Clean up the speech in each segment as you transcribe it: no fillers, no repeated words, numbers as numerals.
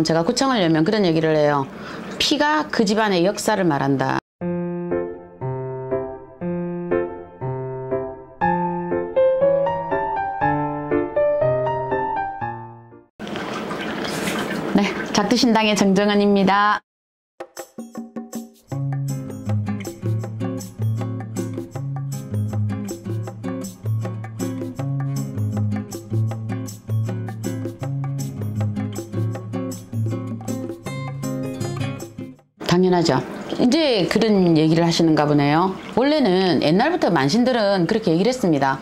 제가 구청을 열면 그런 얘기를 해요. 피가 그 집안의 역사를 말한다. 네, 작두신당의 정정은입니다. 당연하죠. 이제 그런 얘기를 하시는가 보네요. 원래는 옛날부터 만신들은 그렇게 얘기를 했습니다.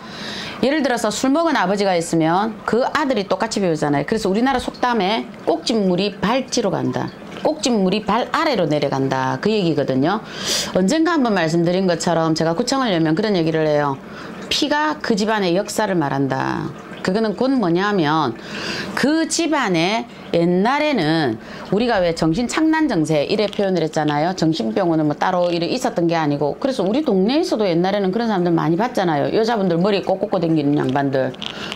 예를 들어서 술 먹은 아버지가 있으면 그 아들이 똑같이 배우잖아요. 그래서 우리나라 속담에 꼭짓물이 발지로 간다. 꼭짓물이 발 아래로 내려간다. 그 얘기거든요. 언젠가 한번 말씀드린 것처럼 제가 구청을 열면 그런 얘기를 해요. 피가 그 집안의 역사를 말한다. 그거는 곧 뭐냐면 그 집안에 옛날에는 우리가 왜 정신착란증세 이래 표현을 했잖아요. 정신병원은 뭐 따로 이래 있었던 게 아니고, 그래서 우리 동네에서도 옛날에는 그런 사람들 많이 봤잖아요. 여자분들 머리 꽂고 다니는 양반들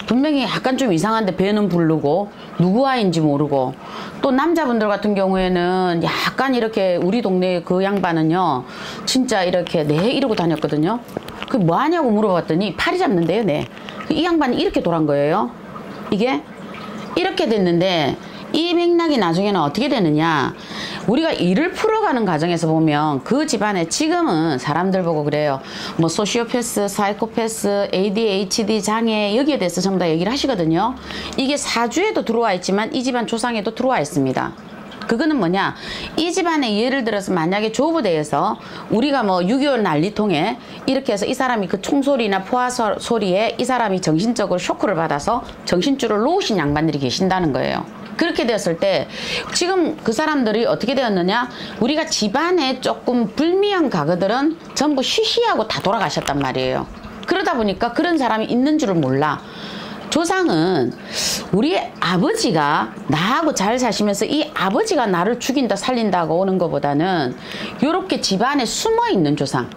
분명히 약간 좀 이상한데 배는 부르고 누구 아인지 모르고, 또 남자분들 같은 경우에는 약간 이렇게 우리 동네 그 양반은요 진짜 이렇게 네 이러고 다녔거든요. 그 뭐 하냐고 물어봤더니 팔이 잡는데요. 네. 이 양반이 이렇게 돌아간 거예요. 이게 이렇게 됐는데 이 맥락이 나중에는 어떻게 되느냐, 우리가 일을 풀어가는 과정에서 보면 그 집안에 지금은 사람들 보고 그래요. 뭐 소시오패스, 사이코패스, ADHD 장애 여기에 대해서 전부 다 얘기를 하시거든요. 이게 사주에도 들어와 있지만 이 집안 조상에도 들어와 있습니다. 그거는 뭐냐, 이 집안에 예를 들어서 만약에 조부대에서 우리가 뭐 6.25 난리통에 이렇게 해서 이 사람이 그 총소리나 포화 소리에 이 사람이 정신적으로 쇼크를 받아서 정신줄을 놓으신 양반들이 계신다는 거예요. 그렇게 되었을 때 지금 그 사람들이 어떻게 되었느냐, 우리가 집안에 조금 불미한 가거들은 전부 쉬쉬하고 다 돌아가셨단 말이에요. 그러다 보니까 그런 사람이 있는 줄을 몰라. 조상은 우리 아버지가 나하고 잘 사시면서 이 아버지가 나를 죽인다 살린다고 오는 것보다는 이렇게 집안에 숨어있는 조상,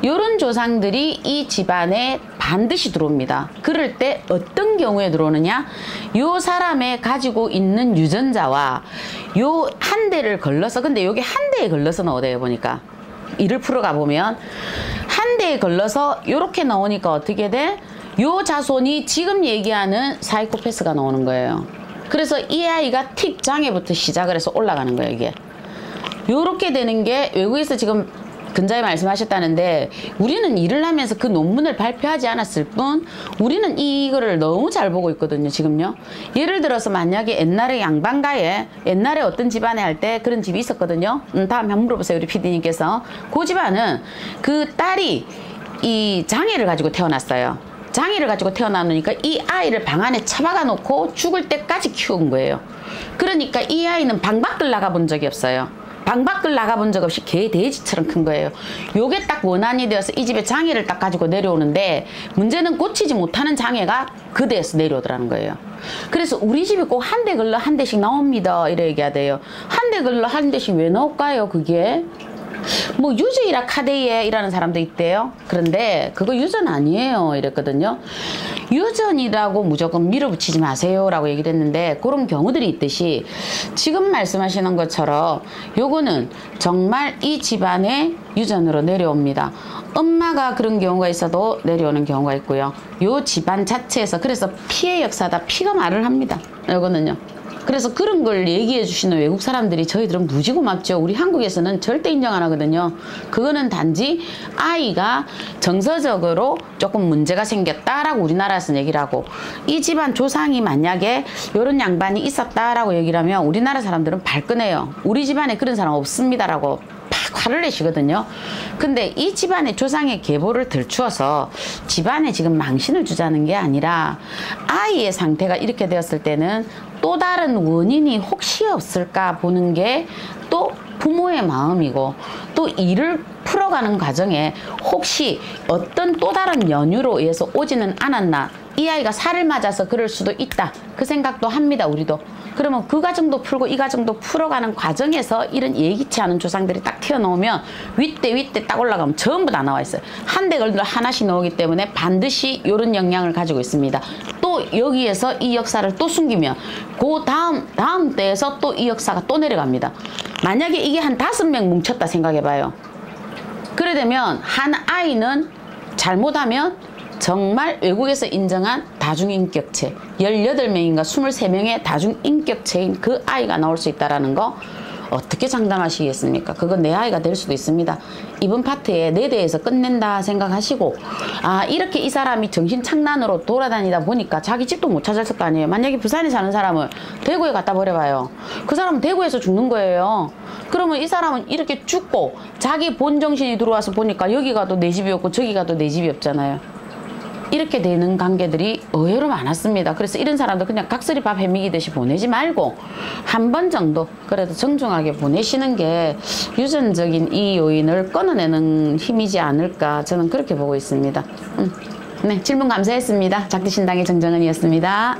이런 조상들이 이 집안에 반드시 들어옵니다. 그럴 때 어떤 경우에 들어오느냐, 요 사람의 가지고 있는 유전자와 요 한 대를 걸러서, 근데 요게 한 대에 걸러서는 어디에 보니까 일을 풀어가 보면 한 대에 걸러서 요렇게 나오니까 어떻게 돼? 요 자손이 지금 얘기하는 사이코패스가 나오는 거예요. 그래서 이 아이가 틱 장애부터 시작을 해서 올라가는 거예요. 이게 요렇게 되는 게 외국에서 지금 근자에 말씀하셨다는데, 우리는 일을 하면서 그 논문을 발표하지 않았을 뿐 우리는 이거를 너무 잘 보고 있거든요. 지금요. 예를 들어서 만약에 옛날에 양반가에 옛날에 어떤 집안에 할 때 그런 집이 있었거든요. 다음에 한번 물어보세요. 우리 PD님께서. 그 집안은 그 딸이 이 장애를 가지고 태어났어요. 장애를 가지고 태어나니까 이 아이를 방 안에 처박아 놓고 죽을 때까지 키운 거예요. 그러니까 이 아이는 방 밖을 나가본 적이 없어요. 방 밖을 나가본 적 없이 개 돼지처럼 큰 거예요. 요게 딱 원한이 되어서 이 집에 장애를 딱 가지고 내려오는데, 문제는 고치지 못하는 장애가 그 데에서 내려오더라는 거예요. 그래서 우리 집이 꼭 한 대 걸러 한 대씩 나옵니다 이래 얘기해야 돼요. 한 대 걸러 한 대씩 왜 나올까요? 그게 뭐 유전이라 카데이에 이라는 사람도 있대요. 그런데 그거 유전 아니에요 이랬거든요. 유전이라고 무조건 밀어붙이지 마세요 라고 얘기를 했는데, 그런 경우들이 있듯이 지금 말씀하시는 것처럼 요거는 정말 이 집안의 유전으로 내려옵니다. 엄마가 그런 경우가 있어도 내려오는 경우가 있고요. 요 집안 자체에서, 그래서 피의 역사다, 피가 말을 합니다. 요거는요. 그래서 그런 걸 얘기해 주시는 외국 사람들이 저희들은 무지 고맙죠. 우리 한국에서는 절대 인정 안 하거든요. 그거는 단지 아이가 정서적으로 조금 문제가 생겼다라고 우리나라에서는 얘기를 하고, 이 집안 조상이 만약에 이런 양반이 있었다라고 얘기를 하면 우리나라 사람들은 발끈해요. 우리 집안에 그런 사람 없습니다라고 팍 화를 내시거든요. 근데 이 집안의 조상의 계보를 들추어서 집안에 지금 망신을 주자는 게 아니라, 아이의 상태가 이렇게 되었을 때는 또 다른 원인이 혹시 없을까 보는 게 또 부모의 마음이고, 또 일을 풀어가는 과정에 혹시 어떤 또 다른 연유로 의해서 오지는 않았나, 이 아이가 살을 맞아서 그럴 수도 있다, 그 생각도 합니다. 우리도. 그러면 그 과정도 풀고 이 과정도 풀어가는 과정에서 이런 예기치 않은 조상들이 딱 튀어나오면 윗대 딱 올라가면 전부 다 나와 있어요. 한 대 걸려 하나씩 나오기 때문에 반드시 이런 영향을 가지고 있습니다. 또 또 여기에서 이 역사를 또 숨기면 그 다음 때에서 또 이 역사가 또 내려갑니다. 만약에 이게 한 5명 뭉쳤다 생각해봐요. 그래 되면 한 아이는 잘못하면 정말 외국에서 인정한 다중인격체 18명인가 23명의 다중인격체인 그 아이가 나올 수 있다는 거 어떻게 장담하시겠습니까? 그건 내 아이가 될 수도 있습니다. 이번 파트에 내 대해서 끝낸다 생각하시고 아 이렇게 이 사람이 정신착란으로 돌아다니다 보니까 자기 집도 못 찾았을 거 아니에요. 만약에 부산에 사는 사람을 대구에 갖다 버려봐요. 그 사람은 대구에서 죽는 거예요. 그러면 이 사람은 이렇게 죽고 자기 본정신이 들어와서 보니까 여기 가도 내 집이 없고 저기 가도 내 집이 없잖아요. 이렇게 되는 관계들이 의외로 많았습니다. 그래서 이런 사람도 그냥 각설이 밥 해먹이듯이 보내지 말고 한 번 정도 그래도 정중하게 보내시는 게 유전적인 이 요인을 끊어내는 힘이지 않을까 저는 그렇게 보고 있습니다. 네, 질문 감사했습니다. 작두신당의 정정은이었습니다.